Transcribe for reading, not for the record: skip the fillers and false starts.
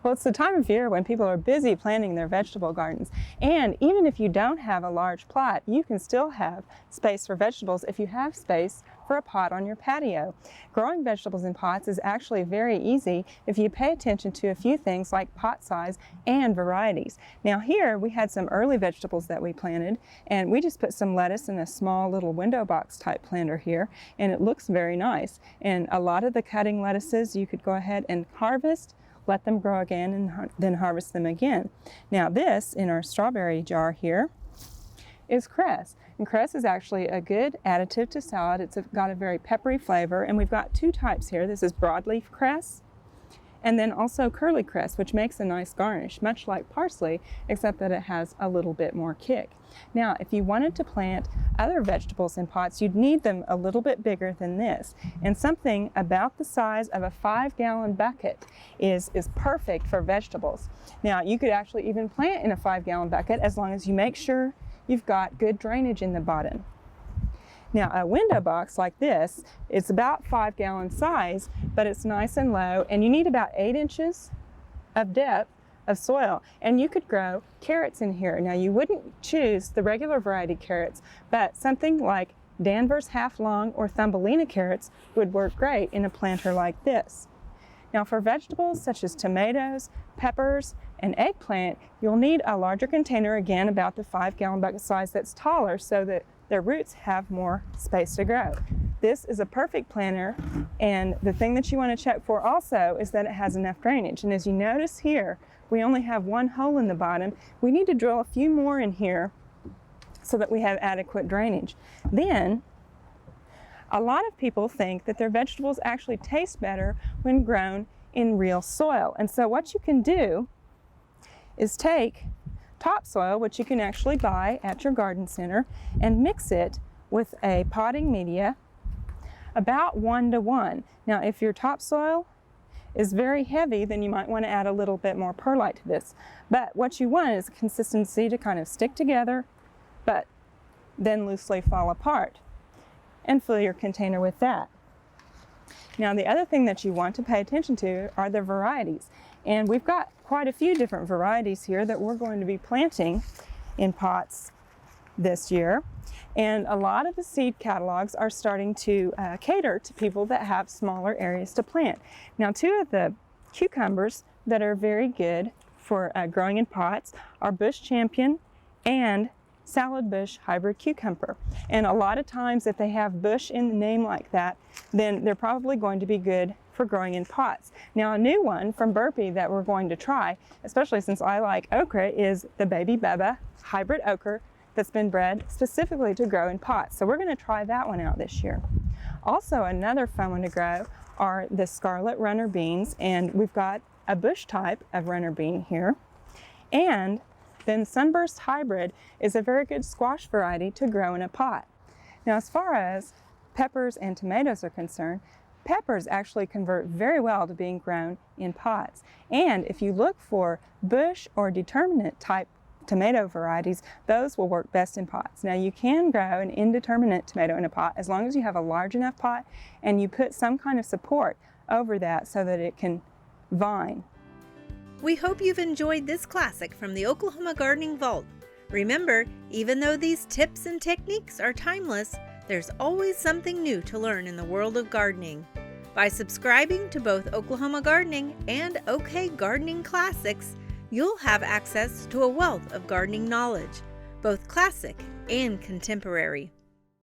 Well, it's the time of year when people are busy planting their vegetable gardens. And even if you don't have a large plot, you can still have space for vegetables if you have space for a pot on your patio. Growing vegetables in pots is actually very easy if you pay attention to a few things like pot size and varieties. Now here we had some early vegetables that we planted, and we just put some lettuce in a small little window box type planter here, and it looks very nice. And a lot of the cutting lettuces you could go ahead and harvest, let them grow again, and then harvest them again. Now this, in our strawberry jar here, is cress. And cress is actually a good additive to salad. It's got a very peppery flavor, and we've got two types here. This is broadleaf cress, and then also curly cress, which makes a nice garnish, much like parsley, except that it has a little bit more kick. Now, if you wanted to plant other vegetables in pots, you'd need them a little bit bigger than this. And something about the size of a 5-gallon bucket is perfect for vegetables. Now, you could actually even plant in a 5-gallon bucket as long as you make sure you've got good drainage in the bottom. Now, a window box like this, it's about 5-gallon size, but it's nice and low, and you need about 8 inches of depth of soil. And you could grow carrots in here. Now, you wouldn't choose the regular variety carrots, but something like Danvers half-long or Thumbelina carrots would work great in a planter like this. Now, for vegetables such as tomatoes, peppers, and eggplant, you'll need a larger container, again about the 5-gallon bucket size, that's taller so that their roots have more space to grow. This is a perfect planter, and the thing that you want to check for also is that it has enough drainage. And as you notice here, we only have one hole in the bottom. We need to drill a few more in here so that we have adequate drainage. Then, a lot of people think that their vegetables actually taste better when grown in real soil. And so what you can do is take topsoil, which you can actually buy at your garden center, and mix it with a potting media about 1-to-1. Now, if your topsoil is very heavy, then you might want to add a little bit more perlite to this. But what you want is consistency to kind of stick together, but then loosely fall apart. And fill your container with that. Now, the other thing that you want to pay attention to are the varieties. And we've got quite a few different varieties here that we're going to be planting in pots this year. And a lot of the seed catalogs are starting to cater to people that have smaller areas to plant. Now, two of the cucumbers that are very good for growing in pots are Bush Champion and Salad Bush Hybrid Cucumber. And a lot of times if they have bush in the name like that, then they're probably going to be good for growing in pots. Now, a new one from Burpee that we're going to try, especially since I like okra, is the Baby Bubba Hybrid Okra that's been bred specifically to grow in pots. So we're going to try that one out this year. Also, another fun one to grow are the Scarlet Runner beans, and we've got a bush type of runner bean here. And then Sunburst Hybrid is a very good squash variety to grow in a pot. Now, as far as peppers and tomatoes are concerned, peppers actually convert very well to being grown in pots. And if you look for bush or determinate type tomato varieties, those will work best in pots. Now, you can grow an indeterminate tomato in a pot as long as you have a large enough pot and you put some kind of support over that so that it can vine. We hope you've enjoyed this classic from the Oklahoma Gardening Vault. Remember, even though these tips and techniques are timeless, there's always something new to learn in the world of gardening. By subscribing to both Oklahoma Gardening and OK Gardening Classics, you'll have access to a wealth of gardening knowledge, both classic and contemporary.